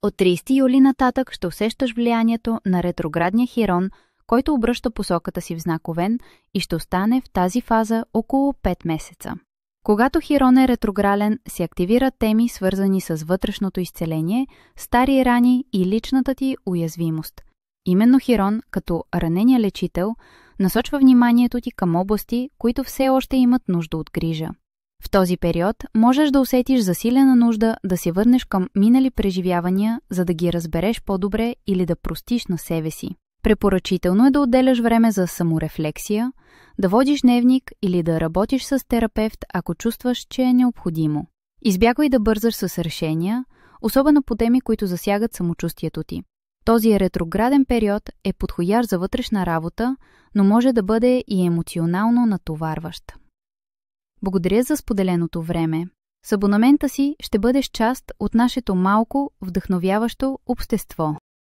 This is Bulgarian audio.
От 30 юли нататък ще усещаш влиянието на ретроградния Хирон, който обръща посоката си в знак Овен и ще остане в тази фаза около 5 месеца. Когато Хирон е ретрограден, се активират теми, свързани с вътрешното изцеление, стари рани и личната ти уязвимост. Именно Хирон, като ранения лечител, насочва вниманието ти към области, които все още имат нужда от грижа. В този период можеш да усетиш засилена нужда да се върнеш към минали преживявания, за да ги разбереш по-добре или да простиш на себе си. Препоръчително е да отделяш време за саморефлексия, да водиш дневник или да работиш с терапевт, ако чувстваш, че е необходимо. Избягвай да бързаш с решения, особено по теми, които засягат самочувствието ти. Този ретрограден период е подходящ за вътрешна работа, но може да бъде и емоционално натоварващ. Благодаря за споделеното време. С абонамента си ще бъдеш част от нашето малко, вдъхновяващо общество.